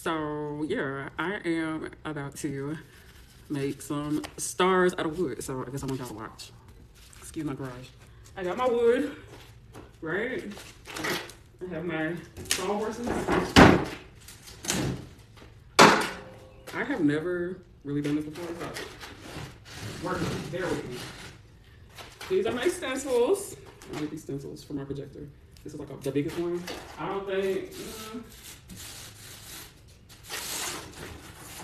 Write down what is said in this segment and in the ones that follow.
So yeah, I am about to make some stars out of wood. So I guess I want y'all to watch. Excuse my garage. I got my wood, right? I have my sawhorses. I have never really done this before, so work with me, bear with me. These are my stencils. I need these stencils for my projector. This is like the biggest one. I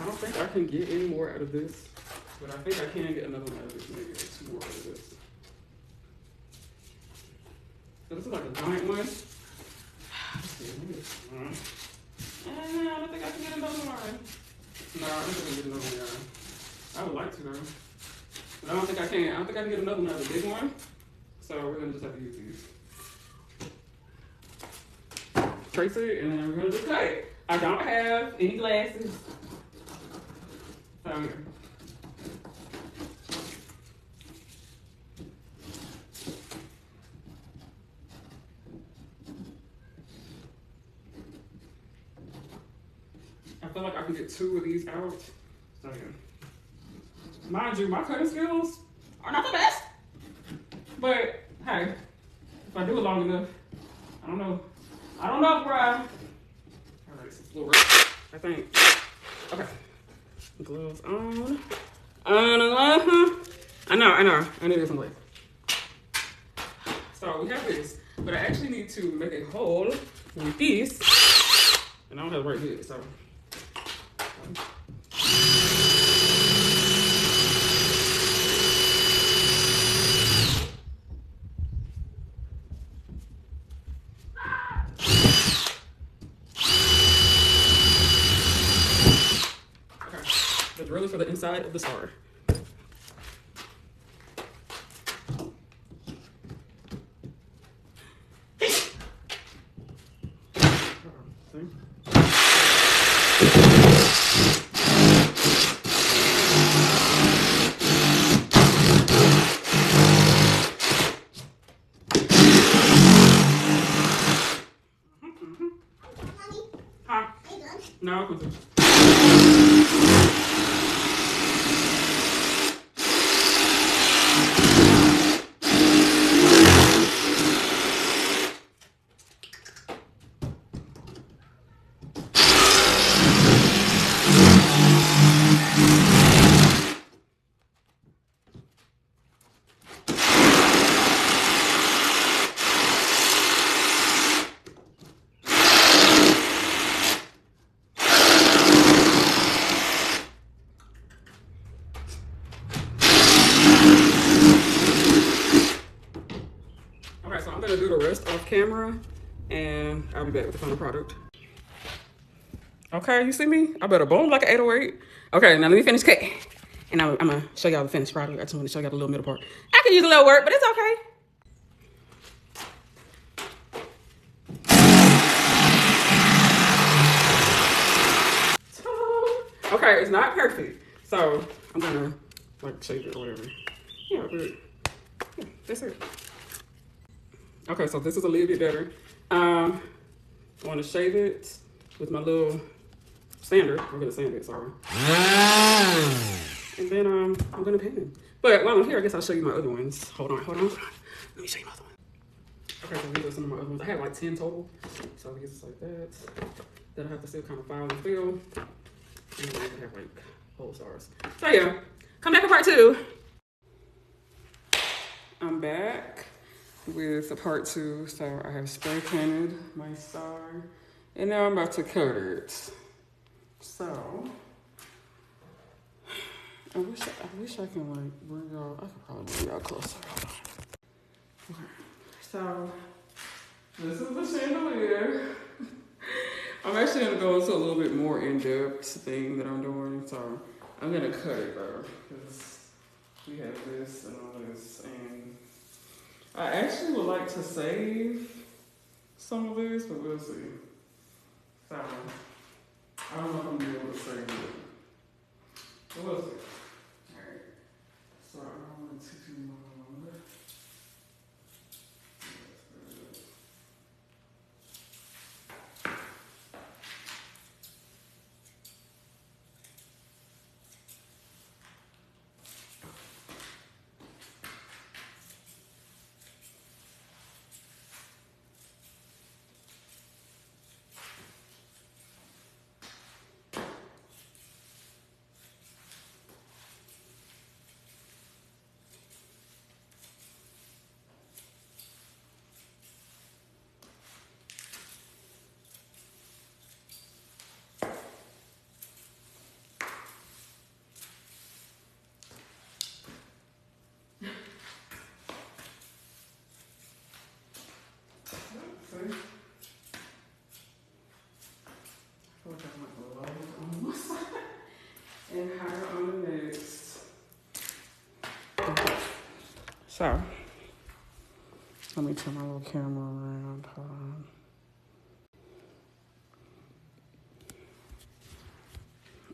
don't think I can get any more out of this, but I think I can get another one out of this, maybe like 2 more out of this. So this is like a giant one. I don't think I can get another one. No, I don't think I can get another one. I would like to though. But I don't think I can. I don't think I can get another one out of the big one. So we're gonna just have to use these. Trace it and then we're gonna just cut it. I don't have any glasses. So yeah. I feel like I can get 2 of these out. So yeah. Mind you, my cutting skills are not the best. But hey, if I do it long enough, I don't know, bro. All right, so it's a little rough, I think. Okay, gloves on. I know. I need to get some gloves. So we have this, but I actually need to make a hole with this, and I don't have the right here, so. The drill is for the inside of the star. No, okay, so I'm gonna do the rest off camera and I'll be back with the final product. Okay, you see me? I better boom like an 808. Okay, now let me finish cutting. And I'm gonna show y'all the finished product. I just want to show y'all the little middle part. I can use a little work, but it's okay. Okay, it's not perfect. So I'm gonna like shave it or whatever. Yeah, but yeah, that's it. Okay, so this is a little bit better. I want to shave it with my little sander. I'm gonna sand it, sorry. And then I'm gonna paint it. But while I'm here, I guess I'll show you my other ones. Hold on. Let me show you my other one. Okay, so these are some of my other ones. I have like 10 total. So I guess it's like that. Then I have to still kind of file and fill. And then I have like whole stars. So yeah, come back for part 2. I'm back with a part 2. So I have spray painted my star. And now I'm about to cut it. So I wish I can like bring y'all. I could probably bring y'all closer. Okay. So this is the chandelier. I'm actually gonna go into a little bit more in-depth thing that I'm doing. So I'm gonna cut it though, because we have this and all this, and I actually would like to save some of this, but we'll see. So I don't know if I'm gonna be able to save it. But we'll see. Alright. So I don't want to too long. feel like I'm like low on one side and higher on the next. Okay. So, let me turn my little camera around. Hold on.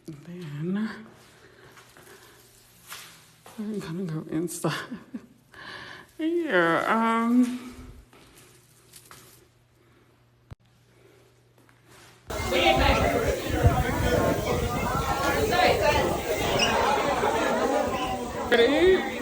And then I'm gonna go inside. Yeah, ready?